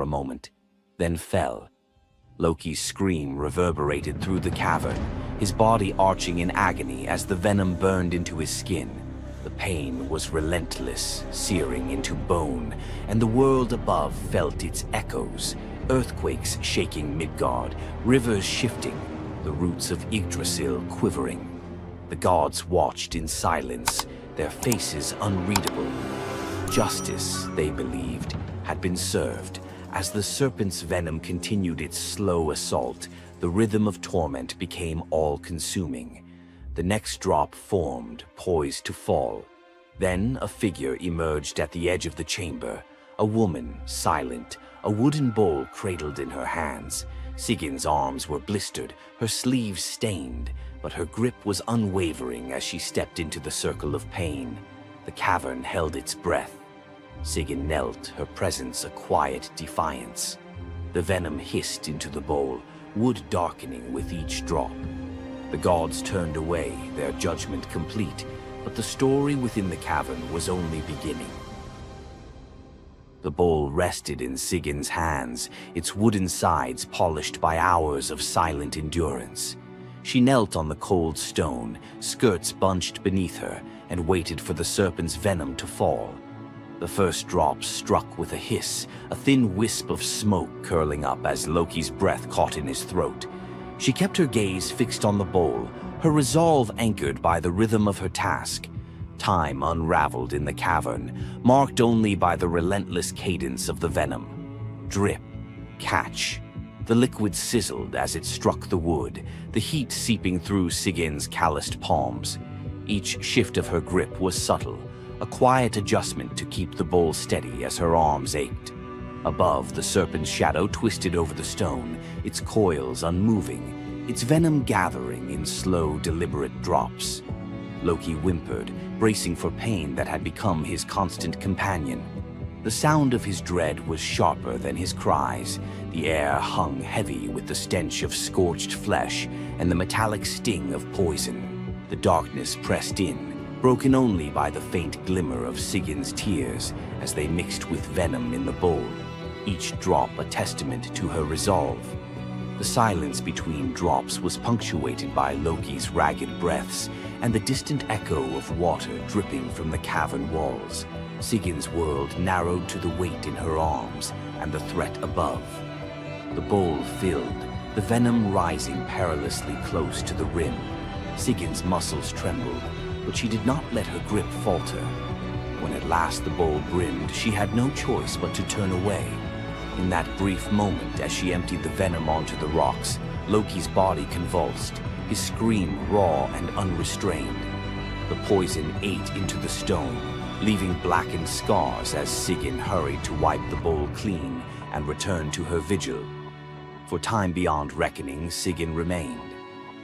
a moment, then fell. Loki's scream reverberated through the cavern, his body arching in agony as the venom burned into his skin. The pain was relentless, searing into bone, and the world above felt its echoes, earthquakes shaking Midgard, rivers shifting, the roots of Yggdrasil quivering. The gods watched in silence, their faces unreadable. Justice, they believed, had been served. As the serpent's venom continued its slow assault, the rhythm of torment became all-consuming. The next drop formed, poised to fall. Then a figure emerged at the edge of the chamber, a woman, silent, a wooden bowl cradled in her hands. Sigin's arms were blistered, her sleeves stained, but her grip was unwavering as she stepped into the circle of pain. The cavern held its breath. Sigyn knelt, her presence a quiet defiance. The venom hissed into the bowl, wood darkening with each drop. The gods turned away, their judgment complete, but the story within the cavern was only beginning. The bowl rested in Sigyn's hands, its wooden sides polished by hours of silent endurance. She knelt on the cold stone, skirts bunched beneath her, and waited for the serpent's venom to fall. The first drop struck with a hiss, a thin wisp of smoke curling up as Loki's breath caught in his throat. She kept her gaze fixed on the bowl, her resolve anchored by the rhythm of her task. Time unraveled in the cavern, marked only by the relentless cadence of the venom. Drip, catch. The liquid sizzled as it struck the wood, the heat seeping through Sigyn's calloused palms. Each shift of her grip was subtle, a quiet adjustment to keep the bowl steady as her arms ached. Above, the serpent's shadow twisted over the stone, its coils unmoving, its venom gathering in slow, deliberate drops. Loki whimpered, bracing for pain that had become his constant companion. The sound of his dread was sharper than his cries. The air hung heavy with the stench of scorched flesh and the metallic sting of poison. The darkness pressed in, broken only by the faint glimmer of Sigyn's tears as they mixed with venom in the bowl, each drop a testament to her resolve. The silence between drops was punctuated by Loki's ragged breaths and the distant echo of water dripping from the cavern walls. Sigyn's world narrowed to the weight in her arms and the threat above. The bowl filled, the venom rising perilously close to the rim. Sigyn's muscles trembled, but she did not let her grip falter. When at last the bowl brimmed, she had no choice but to turn away. In that brief moment, as she emptied the venom onto the rocks, Loki's body convulsed, his scream raw and unrestrained. The poison ate into the stone, leaving blackened scars as Sigyn hurried to wipe the bowl clean and return to her vigil. For time beyond reckoning, Sigyn remained.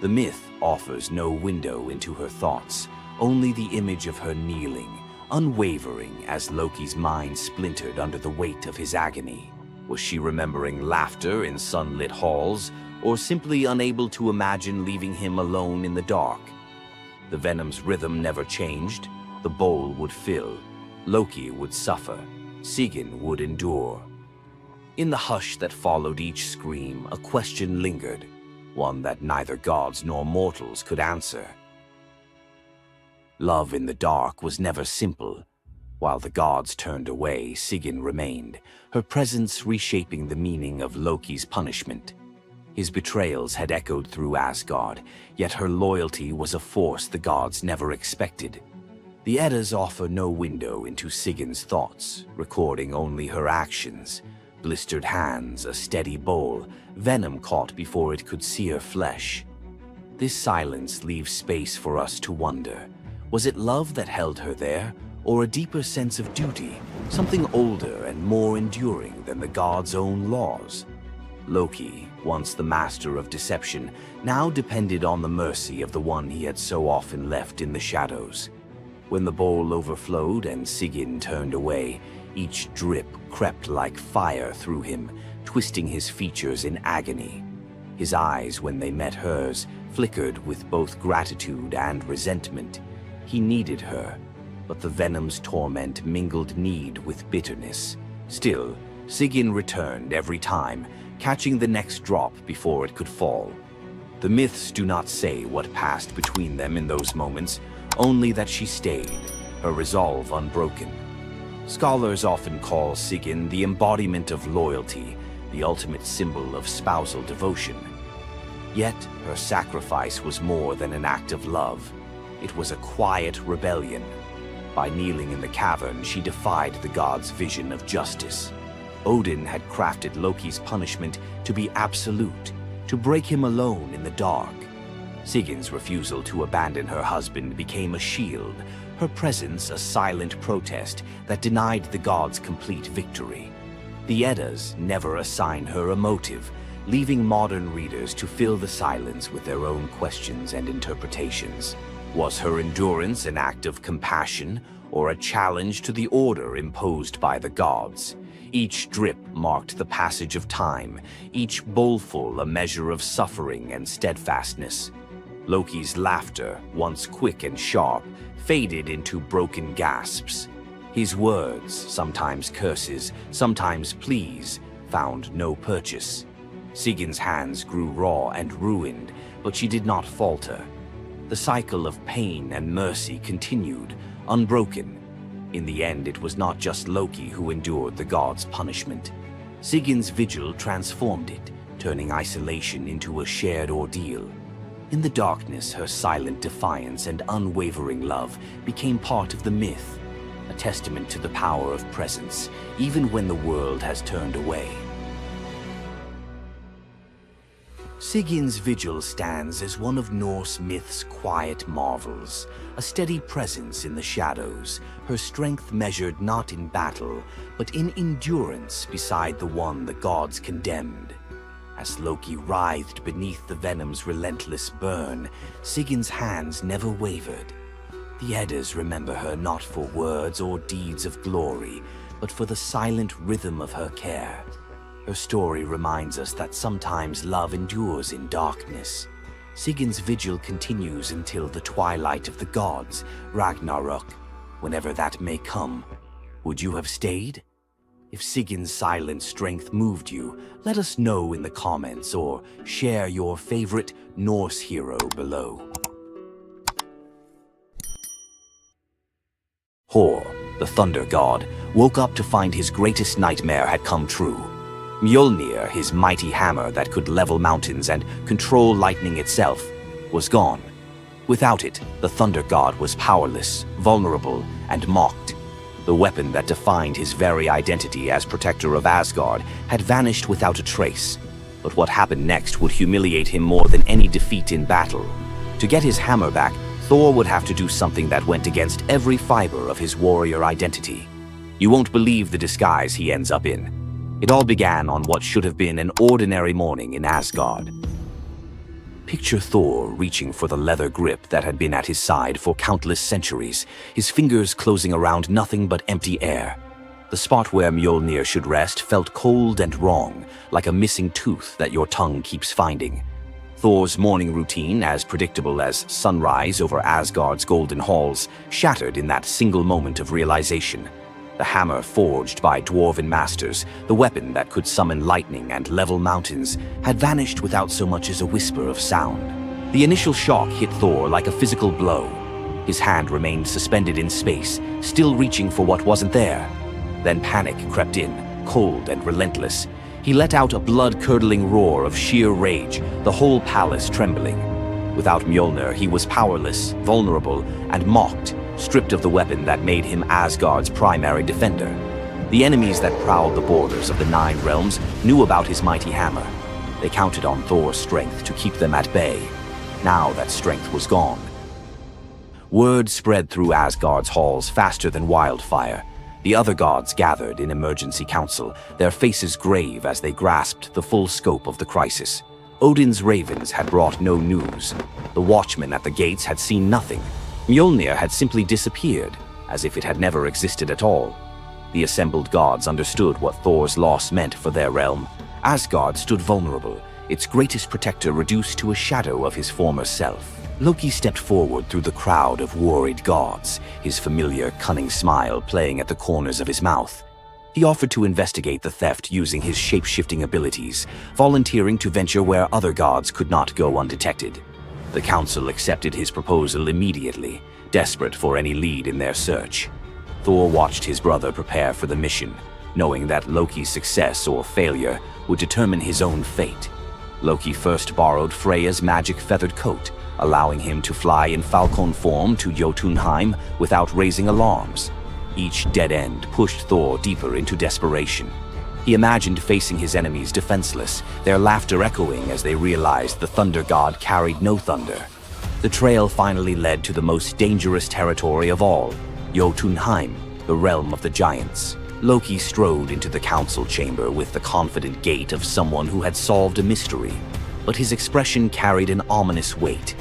The myth offers no window into her thoughts, only the image of her kneeling, unwavering as Loki's mind splintered under the weight of his agony. Was she remembering laughter in sunlit halls, or simply unable to imagine leaving him alone in the dark? The venom's rhythm never changed. The bowl would fill. Loki would suffer. Sigyn would endure. In the hush that followed each scream, a question lingered, one that neither gods nor mortals could answer. Love in the dark was never simple. While the gods turned away, Sigyn remained, her presence reshaping the meaning of Loki's punishment. His betrayals had echoed through Asgard, yet her loyalty was a force the gods never expected. The Eddas offer no window into Sigyn's thoughts, recording only her actions. Blistered hands, a steady bowl, venom caught before it could sear flesh. This silence leaves space for us to wonder. Was it love that held her there, or a deeper sense of duty, something older and more enduring than the gods' own laws? Loki, once the master of deception, now depended on the mercy of the one he had so often left in the shadows. When the bowl overflowed and Sigyn turned away, each drip crept like fire through him, twisting his features in agony. His eyes, when they met hers, flickered with both gratitude and resentment. He needed her, but the venom's torment mingled need with bitterness. Still, Sigyn returned every time, catching the next drop before it could fall. The myths do not say what passed between them in those moments, only that she stayed, her resolve unbroken. Scholars often call Sigyn the embodiment of loyalty, the ultimate symbol of spousal devotion. Yet, her sacrifice was more than an act of love. It was a quiet rebellion. By kneeling in the cavern, she defied the gods' vision of justice. Odin had crafted Loki's punishment to be absolute, to break him alone in the dark. Sigyn's refusal to abandon her husband became a shield, her presence a silent protest that denied the gods complete victory. The Eddas never assign her a motive, leaving modern readers to fill the silence with their own questions and interpretations. Was her endurance an act of compassion or a challenge to the order imposed by the gods? Each drip marked the passage of time, each bowlful a measure of suffering and steadfastness. Loki's laughter, once quick and sharp, faded into broken gasps. His words, sometimes curses, sometimes pleas, found no purchase. Sigyn's hands grew raw and ruined, but she did not falter. The cycle of pain and mercy continued, unbroken. In the end, it was not just Loki who endured the gods' punishment. Sigyn's vigil transformed it, turning isolation into a shared ordeal. In the darkness, her silent defiance and unwavering love became part of the myth, a testament to the power of presence, even when the world has turned away. Sigyn's vigil stands as one of Norse myth's quiet marvels, a steady presence in the shadows, her strength measured not in battle, but in endurance beside the one the gods condemned. As Loki writhed beneath the venom's relentless burn, Sigyn's hands never wavered. The Eddas remember her not for words or deeds of glory, but for the silent rhythm of her care. Her story reminds us that sometimes love endures in darkness. Sigyn's vigil continues until the twilight of the gods, Ragnarok, whenever that may come. Would you have stayed? If Sigyn's silent strength moved you, let us know in the comments or share your favorite Norse hero below. Thor, the thunder god, woke up to find his greatest nightmare had come true. Mjolnir, his mighty hammer that could level mountains and control lightning itself, was gone. Without it, the thunder god was powerless, vulnerable, and mocked. The weapon that defined his very identity as protector of Asgard had vanished without a trace. But what happened next would humiliate him more than any defeat in battle. To get his hammer back, Thor would have to do something that went against every fiber of his warrior identity. You won't believe the disguise he ends up in. It all began on what should have been an ordinary morning in Asgard. Picture Thor reaching for the leather grip that had been at his side for countless centuries, his fingers closing around nothing but empty air. The spot where Mjolnir should rest felt cold and wrong, like a missing tooth that your tongue keeps finding. Thor's morning routine, as predictable as sunrise over Asgard's golden halls, shattered in that single moment of realization. The hammer forged by dwarven masters, the weapon that could summon lightning and level mountains, had vanished without so much as a whisper of sound. The initial shock hit Thor like a physical blow. His hand remained suspended in space, still reaching for what wasn't there. Then panic crept in, cold and relentless. He let out a blood-curdling roar of sheer rage, the whole palace trembling. Without Mjolnir, he was powerless, vulnerable, and mocked, stripped of the weapon that made him Asgard's primary defender. The enemies that prowled the borders of the Nine Realms knew about his mighty hammer. They counted on Thor's strength to keep them at bay. Now that strength was gone. Word spread through Asgard's halls faster than wildfire. The other gods gathered in emergency council, their faces grave as they grasped the full scope of the crisis. Odin's ravens had brought no news. The watchmen at the gates had seen nothing. Mjolnir had simply disappeared, as if it had never existed at all. The assembled gods understood what Thor's loss meant for their realm. Asgard stood vulnerable, its greatest protector reduced to a shadow of his former self. Loki stepped forward through the crowd of worried gods, his familiar, cunning smile playing at the corners of his mouth. He offered to investigate the theft using his shape-shifting abilities, volunteering to venture where other gods could not go undetected. The council accepted his proposal immediately, desperate for any lead in their search. Thor watched his brother prepare for the mission, knowing that Loki's success or failure would determine his own fate. Loki first borrowed Freya's magic feathered coat, allowing him to fly in falcon form to Jotunheim without raising alarms. Each dead end pushed Thor deeper into desperation. He imagined facing his enemies defenseless, their laughter echoing as they realized the thunder god carried no thunder. The trail finally led to the most dangerous territory of all, Jotunheim, the realm of the giants. Loki strode into the council chamber with the confident gait of someone who had solved a mystery, but his expression carried an ominous weight.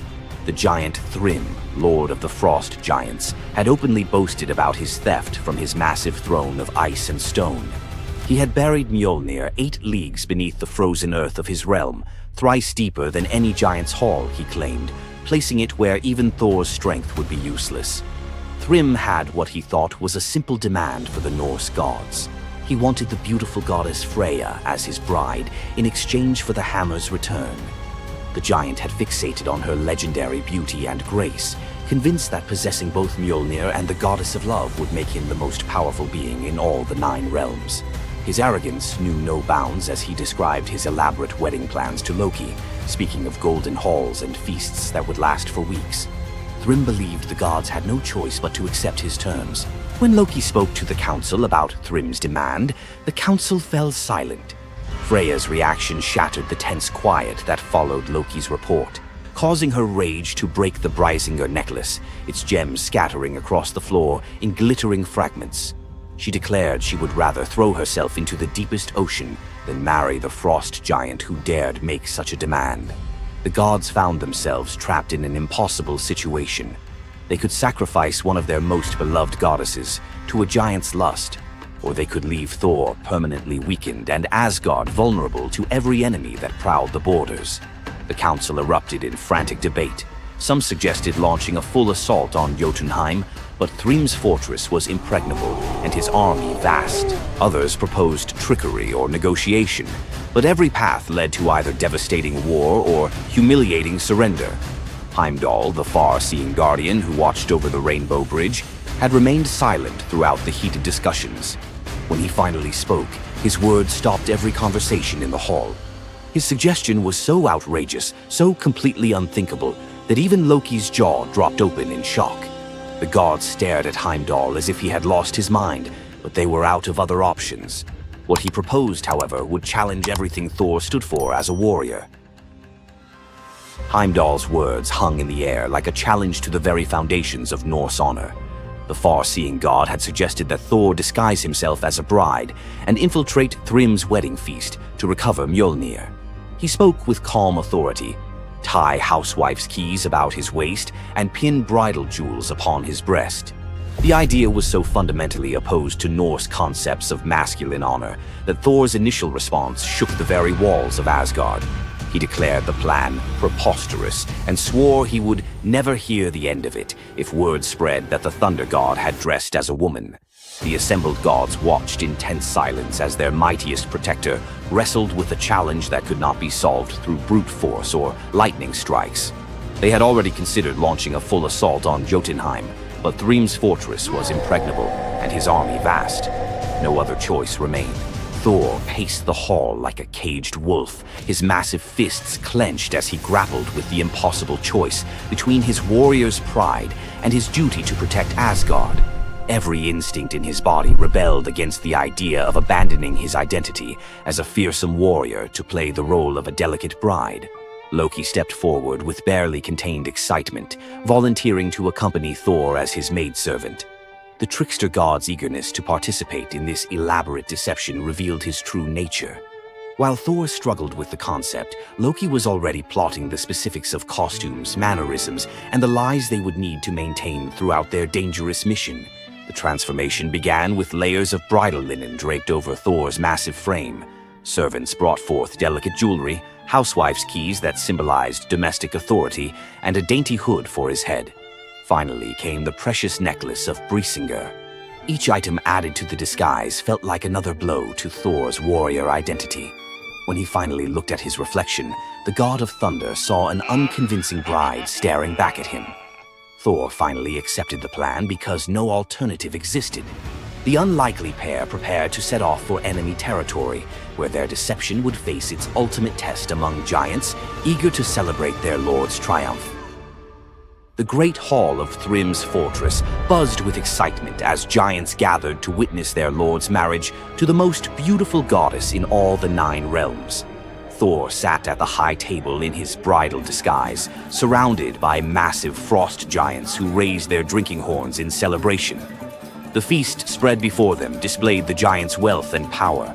The giant Thrym, lord of the frost giants, had openly boasted about his theft from his massive throne of ice and stone. He had buried Mjolnir 8 leagues beneath the frozen earth of his realm, thrice deeper than any giant's hall, he claimed, placing it where even Thor's strength would be useless. Thrym had what he thought was a simple demand for the Norse gods. He wanted the beautiful goddess Freya as his bride in exchange for the hammer's return. The giant had fixated on her legendary beauty and grace, convinced that possessing both Mjolnir and the goddess of love would make him the most powerful being in all the 9 realms. His arrogance knew no bounds as he described his elaborate wedding plans to Loki, speaking of golden halls and feasts that would last for weeks. Thrym believed the gods had no choice but to accept his terms. When Loki spoke to the council about Thrym's demand, the council fell silent. Freya's reaction shattered the tense quiet that followed Loki's report, causing her rage to break the Brysinger necklace, its gems scattering across the floor in glittering fragments. She declared she would rather throw herself into the deepest ocean than marry the frost giant who dared make such a demand. The gods found themselves trapped in an impossible situation. They could sacrifice one of their most beloved goddesses to a giant's lust, or they could leave Thor permanently weakened and Asgard vulnerable to every enemy that prowled the borders. The council erupted in frantic debate. Some suggested launching a full assault on Jotunheim, but Thrym's fortress was impregnable and his army vast. Others proposed trickery or negotiation, but every path led to either devastating war or humiliating surrender. Heimdall, the far-seeing guardian who watched over the Rainbow Bridge, had remained silent throughout the heated discussions. When he finally spoke, his words stopped every conversation in the hall. His suggestion was so outrageous, so completely unthinkable, that even Loki's jaw dropped open in shock. The gods stared at Heimdall as if he had lost his mind, but they were out of other options. What he proposed, however, would challenge everything Thor stood for as a warrior. Heimdall's words hung in the air like a challenge to the very foundations of Norse honor. The far-seeing god had suggested that Thor disguise himself as a bride and infiltrate Thrym's wedding feast to recover Mjolnir. He spoke with calm authority, tie housewife's keys about his waist, and pin bridal jewels upon his breast. The idea was so fundamentally opposed to Norse concepts of masculine honor that Thor's initial response shook the very walls of Asgard. He declared the plan preposterous and swore he would never hear the end of it if word spread that the Thunder God had dressed as a woman. The assembled gods watched in tense silence as their mightiest protector wrestled with a challenge that could not be solved through brute force or lightning strikes. They had already considered launching a full assault on Jotunheim, but Thrym's fortress was impregnable and his army vast. No other choice remained. Thor paced the hall like a caged wolf, his massive fists clenched as he grappled with the impossible choice between his warrior's pride and his duty to protect Asgard. Every instinct in his body rebelled against the idea of abandoning his identity as a fearsome warrior to play the role of a delicate bride. Loki stepped forward with barely contained excitement, volunteering to accompany Thor as his maidservant. The trickster god's eagerness to participate in this elaborate deception revealed his true nature. While Thor struggled with the concept, Loki was already plotting the specifics of costumes, mannerisms, and the lies they would need to maintain throughout their dangerous mission. The transformation began with layers of bridal linen draped over Thor's massive frame. Servants brought forth delicate jewelry, housewife's keys that symbolized domestic authority, and a dainty hood for his head. Finally came the precious necklace of Brysinger. Each item added to the disguise felt like another blow to Thor's warrior identity. When he finally looked at his reflection, the god of thunder saw an unconvincing bride staring back at him. Thor finally accepted the plan because no alternative existed. The unlikely pair prepared to set off for enemy territory, where their deception would face its ultimate test among giants, eager to celebrate their lord's triumph. The great hall of Thrym's fortress buzzed with excitement as giants gathered to witness their lord's marriage to the most beautiful goddess in all the 9 realms. Thor sat at the high table in his bridal disguise, surrounded by massive frost giants who raised their drinking horns in celebration. The feast spread before them displayed the giants' wealth and power.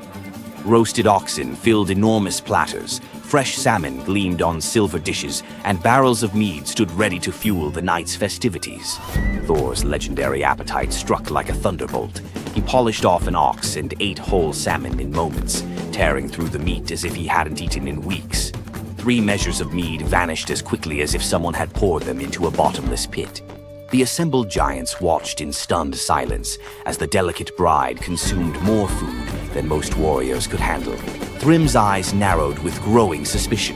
Roasted oxen filled enormous platters, fresh salmon gleamed on silver dishes, and barrels of mead stood ready to fuel the night's festivities. Thor's legendary appetite struck like a thunderbolt. He polished off an ox and ate whole salmon in moments, tearing through the meat as if he hadn't eaten in weeks. 3 measures of mead vanished as quickly as if someone had poured them into a bottomless pit. The assembled giants watched in stunned silence as the delicate bride consumed more food than most warriors could handle. Thrym's eyes narrowed with growing suspicion.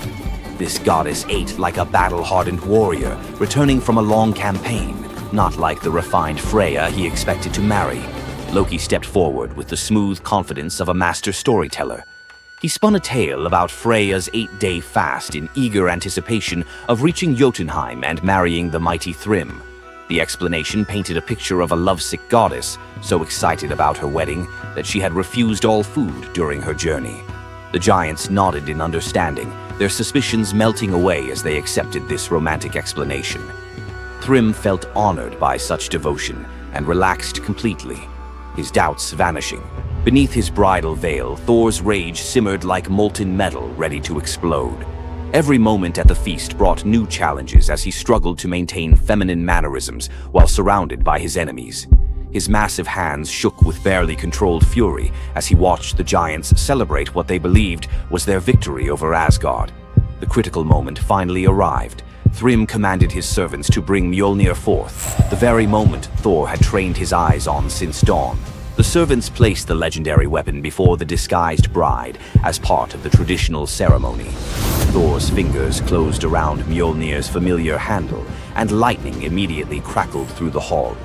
This goddess ate like a battle-hardened warrior, returning from a long campaign, not like the refined Freya he expected to marry. Loki stepped forward with the smooth confidence of a master storyteller. He spun a tale about Freya's 8-day fast in eager anticipation of reaching Jotunheim and marrying the mighty Thrym. The explanation painted a picture of a lovesick goddess, so excited about her wedding that she had refused all food during her journey. The giants nodded in understanding, their suspicions melting away as they accepted this romantic explanation. Thrym felt honored by such devotion and relaxed completely, his doubts vanishing. Beneath his bridal veil, Thor's rage simmered like molten metal ready to explode. Every moment at the feast brought new challenges as he struggled to maintain feminine mannerisms while surrounded by his enemies. His massive hands shook with barely controlled fury as he watched the giants celebrate what they believed was their victory over Asgard. The critical moment finally arrived. Thrym commanded his servants to bring Mjolnir forth, the very moment Thor had trained his eyes on since dawn. The servants placed the legendary weapon before the disguised bride as part of the traditional ceremony. Thor's fingers closed around Mjolnir's familiar handle, and lightning immediately crackled through the hall.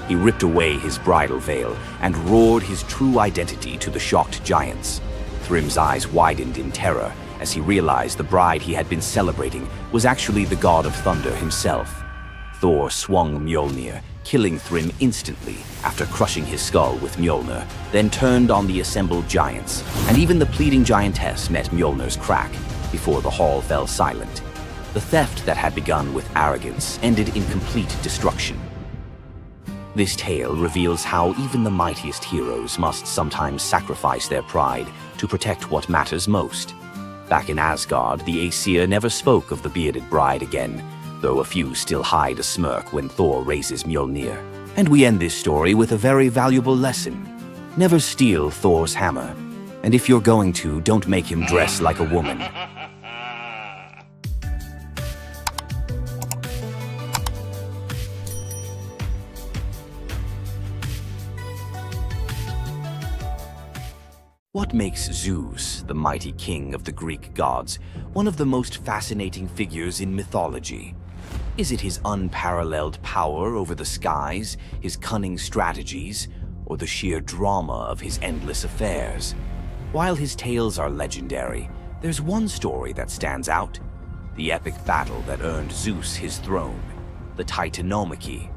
He ripped away his bridal veil and roared his true identity to the shocked giants. Thrym's eyes widened in terror as he realized the bride he had been celebrating was actually the god of thunder himself. Thor swung Mjolnir, killing Thrym instantly after crushing his skull with Mjolnir, then turned on the assembled giants, and even the pleading giantess met Mjolnir's crack before the hall fell silent. The theft that had begun with arrogance ended in complete destruction. This tale reveals how even the mightiest heroes must sometimes sacrifice their pride to protect what matters most. Back in Asgard, the Aesir never spoke of the bearded bride again, though a few still hide a smirk when Thor raises Mjolnir. And we end this story with a very valuable lesson. Never steal Thor's hammer. And if you're going to, don't make him dress like a woman. What makes Zeus, the mighty king of the Greek gods, one of the most fascinating figures in mythology? Is it his unparalleled power over the skies, his cunning strategies, or the sheer drama of his endless affairs? While his tales are legendary, there's one story that stands out: the epic battle that earned Zeus his throne, the Titanomachy.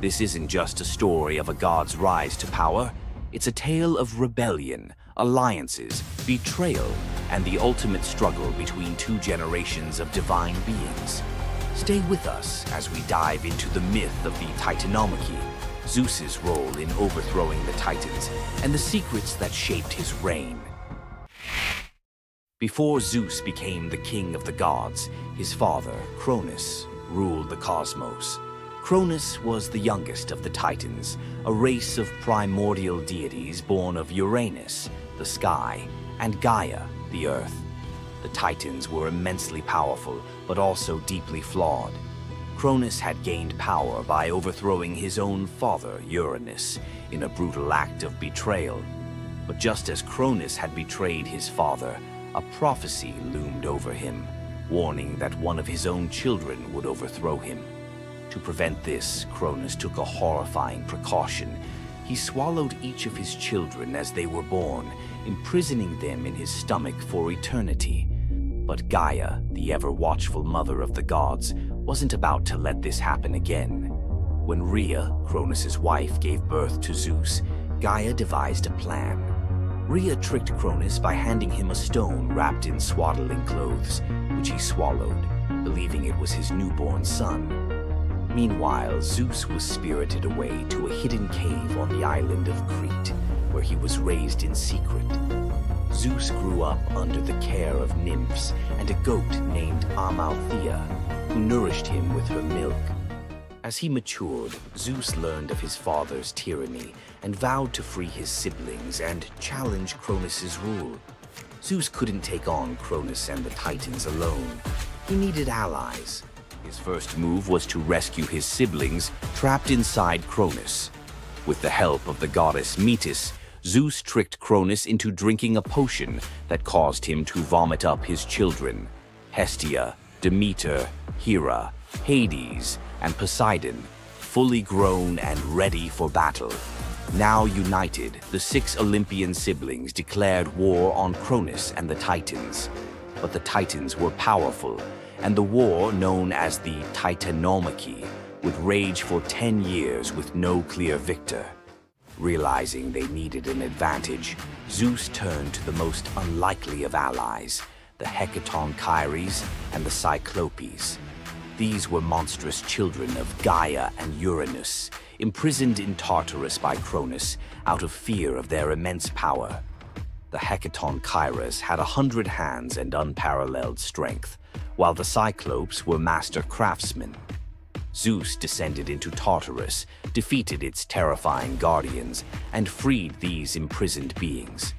This isn't just a story of a god's rise to power, it's a tale of rebellion, alliances, betrayal, and the ultimate struggle between 2 generations of divine beings. Stay with us as we dive into the myth of the Titanomachy, Zeus's role in overthrowing the Titans, and the secrets that shaped his reign. Before Zeus became the king of the gods, his father, Cronus, ruled the cosmos. Cronus was the youngest of the Titans, a race of primordial deities born of Uranus, the sky, and Gaia, the earth. The Titans were immensely powerful, but also deeply flawed. Cronus had gained power by overthrowing his own father, Uranus, in a brutal act of betrayal. But just as Cronus had betrayed his father, a prophecy loomed over him, warning that one of his own children would overthrow him. To prevent this, Cronus took a horrifying precaution. He swallowed each of his children as they were born, imprisoning them in his stomach for eternity. But Gaia, the ever-watchful mother of the gods, wasn't about to let this happen again. When Rhea, Cronus's wife, gave birth to Zeus, Gaia devised a plan. Rhea tricked Cronus by handing him a stone wrapped in swaddling clothes, which he swallowed, believing it was his newborn son. Meanwhile, Zeus was spirited away to a hidden cave on the island of Crete, where he was raised in secret. Zeus grew up under the care of nymphs and a goat named Amalthea, who nourished him with her milk. As he matured, Zeus learned of his father's tyranny and vowed to free his siblings and challenge Cronus's rule. Zeus couldn't take on Cronus and the Titans alone. He needed allies. His first move was to rescue his siblings trapped inside Cronus. With the help of the goddess Metis, Zeus tricked Cronus into drinking a potion that caused him to vomit up his children, Hestia, Demeter, Hera, Hades, and Poseidon, fully grown and ready for battle. Now united, the 6 Olympian siblings declared war on Cronus and the Titans. But the Titans were powerful, and the war, known as the Titanomachy, would rage for 10 years with no clear victor. Realizing they needed an advantage, Zeus turned to the most unlikely of allies, the Hecatonchires and the Cyclopes. These were monstrous children of Gaia and Uranus, imprisoned in Tartarus by Cronus out of fear of their immense power. The Hecatonchires had 100 hands and unparalleled strength, while the Cyclopes were master craftsmen. Zeus descended into Tartarus, defeated its terrifying guardians, and freed these imprisoned beings.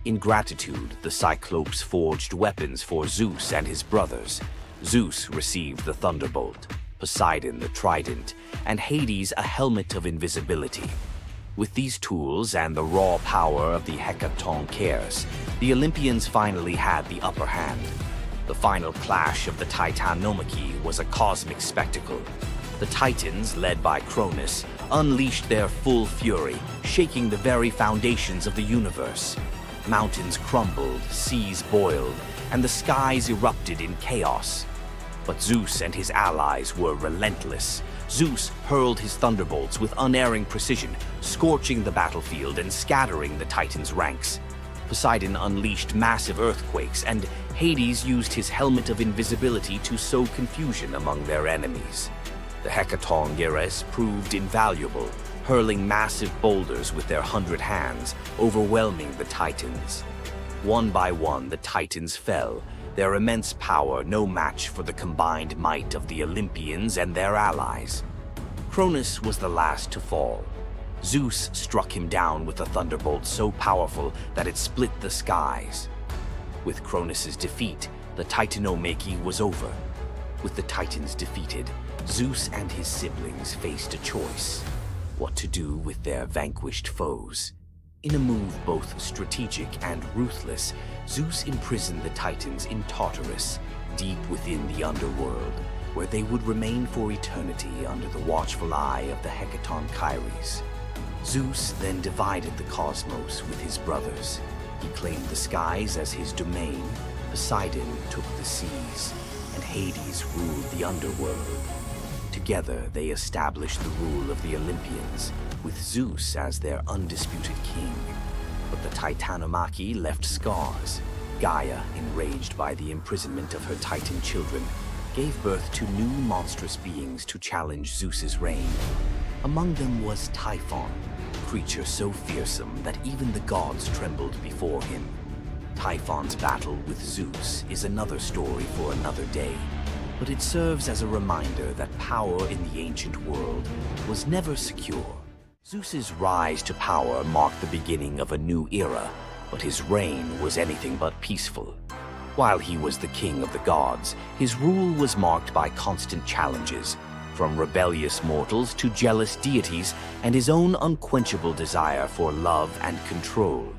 In gratitude, the Cyclopes forged weapons for Zeus and his brothers. Zeus received the thunderbolt, Poseidon the trident, and Hades a helmet of invisibility. With these tools and the raw power of the Hecatonchires, the Olympians finally had the upper hand. The final clash of the Titanomachy was a cosmic spectacle. The Titans, led by Cronus, unleashed their full fury, shaking the very foundations of the universe. Mountains crumbled, seas boiled, and the skies erupted in chaos. But Zeus and his allies were relentless. Zeus hurled his thunderbolts with unerring precision, scorching the battlefield and scattering the Titans' ranks. Poseidon unleashed massive earthquakes, and Hades used his helmet of invisibility to sow confusion among their enemies. The Hecatonchires proved invaluable, hurling massive boulders with their 100 hands, overwhelming the Titans. One by one, the Titans fell, their immense power no match for the combined might of the Olympians and their allies. Cronus was the last to fall. Zeus struck him down with a thunderbolt so powerful that it split the skies. With Cronus's defeat, the Titanomachy was over. With the Titans defeated, Zeus and his siblings faced a choice: what to do with their vanquished foes. In a move both strategic and ruthless, Zeus imprisoned the Titans in Tartarus, deep within the underworld, where they would remain for eternity under the watchful eye of the Hecatonchires. Zeus then divided the cosmos with his brothers. He claimed the skies as his domain, Poseidon took the seas, and Hades ruled the underworld. Together, they established the rule of the Olympians, with Zeus as their undisputed king. But the Titanomachy left scars. Gaia, enraged by the imprisonment of her Titan children, gave birth to new monstrous beings to challenge Zeus's reign. Among them was Typhon, a creature so fearsome that even the gods trembled before him. Typhon's battle with Zeus is another story for another day, but it serves as a reminder that power in the ancient world was never secure. Zeus's rise to power marked the beginning of a new era, but his reign was anything but peaceful. While he was the king of the gods, his rule was marked by constant challenges. from rebellious mortals to jealous deities and his own unquenchable desire for love and control.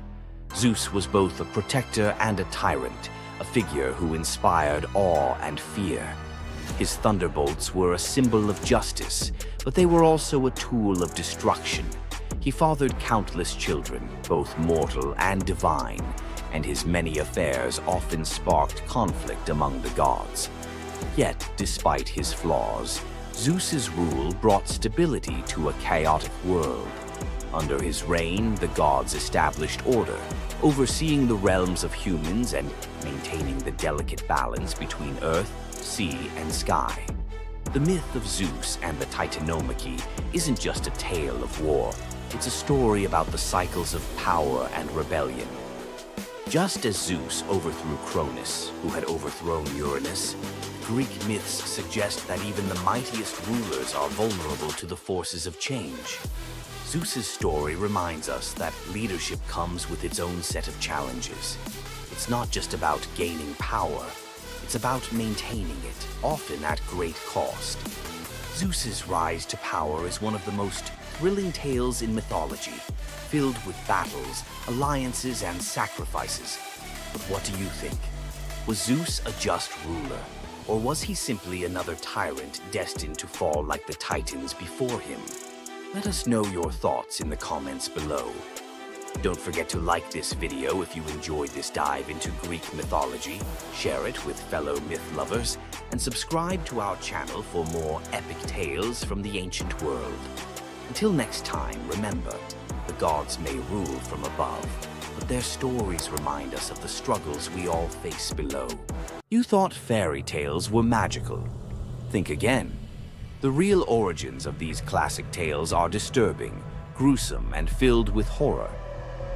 Zeus was both a protector and a tyrant, a figure who inspired awe and fear. His thunderbolts were a symbol of justice, but they were also a tool of destruction. He fathered countless children, both mortal and divine, and his many affairs often sparked conflict among the gods. Yet, despite his flaws, Zeus's rule brought stability to a chaotic world. Under his reign, the gods established order, overseeing the realms of humans and maintaining the delicate balance between earth, sea, and sky. The myth of Zeus and the Titanomachy isn't just a tale of war. It's a story about the cycles of power and rebellion. Just as Zeus overthrew Cronus, who had overthrown Uranus, Greek myths suggest that even the mightiest rulers are vulnerable to the forces of change. Zeus's story reminds us that leadership comes with its own set of challenges. It's not just about gaining power, it's about maintaining it, often at great cost. Zeus's rise to power is one of the most thrilling tales in mythology, filled with battles, alliances, and sacrifices. But what do you think? Was Zeus a just ruler, or was he simply another tyrant destined to fall like the Titans before him? Let us know your thoughts in the comments below. Don't forget to like this video if you enjoyed this dive into Greek mythology, share it with fellow myth lovers, and subscribe to our channel for more epic tales from the ancient world. Until next time, remember, the gods may rule from above, but their stories remind us of the struggles we all face below. You thought fairy tales were magical. Think again. The real origins of these classic tales are disturbing, gruesome, and filled with horror.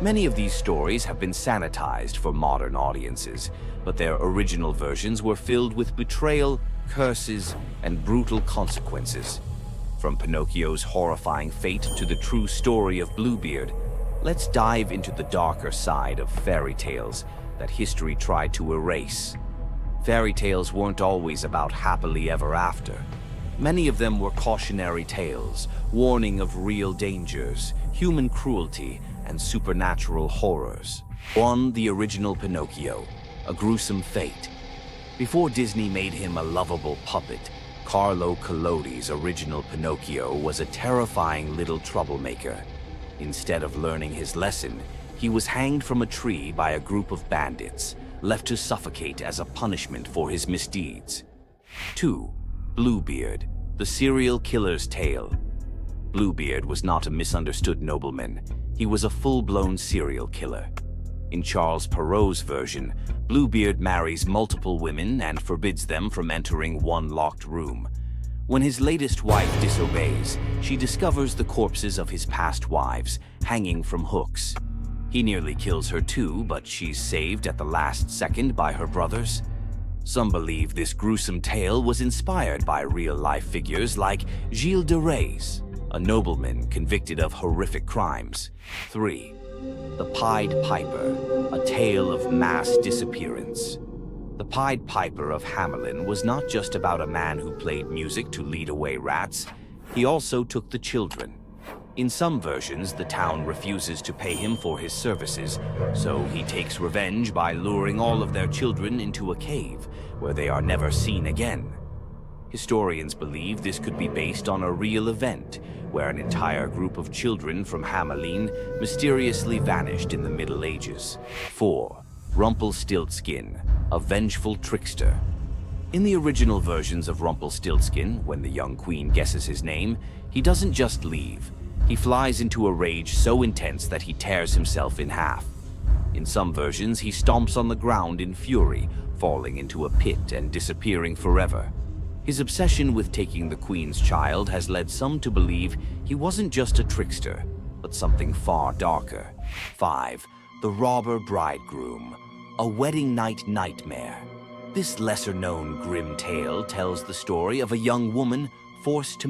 Many of these stories have been sanitized for modern audiences, but their original versions were filled with betrayal, curses, and brutal consequences. From Pinocchio's horrifying fate to the true story of Bluebeard, let's dive into the darker side of fairy tales that history tried to erase. Fairy tales weren't always about happily ever after. Many of them were cautionary tales, warning of real dangers, human cruelty, and supernatural horrors. 1. The original Pinocchio, a gruesome fate. Before Disney made him a lovable puppet, Carlo Collodi's original Pinocchio was a terrifying little troublemaker. Instead of learning his lesson, he was hanged from a tree by a group of bandits, left to suffocate as a punishment for his misdeeds. 2. Bluebeard, the serial killer's tale. Bluebeard was not a misunderstood nobleman. He was a full-blown serial killer. In Charles Perrault's version, Bluebeard marries multiple women and forbids them from entering one locked room. When his latest wife disobeys, she discovers the corpses of his past wives, hanging from hooks. He nearly kills her too, but she's saved at the last second by her brothers. Some believe this gruesome tale was inspired by real-life figures like Gilles de Rais, a nobleman convicted of horrific crimes. 3. The Pied Piper, a tale of mass disappearance. The Pied Piper of Hamelin was not just about a man who played music to lead away rats. He also took the children. In some versions, the town refuses to pay him for his services, so he takes revenge by luring all of their children into a cave, where they are never seen again. Historians believe this could be based on a real event, where an entire group of children from Hamelin mysteriously vanished in the Middle Ages. 4. Rumpelstiltskin, a vengeful trickster. In the original versions of Rumpelstiltskin, when the young queen guesses his name, he doesn't just leave. He flies into a rage so intense that he tears himself in half. In some versions, he stomps on the ground in fury, falling into a pit and disappearing forever. His obsession with taking the queen's child has led some to believe he wasn't just a trickster, but something far darker. 5. The Robber Bridegroom, a wedding night nightmare. This lesser-known grim tale tells the story of a young woman forced to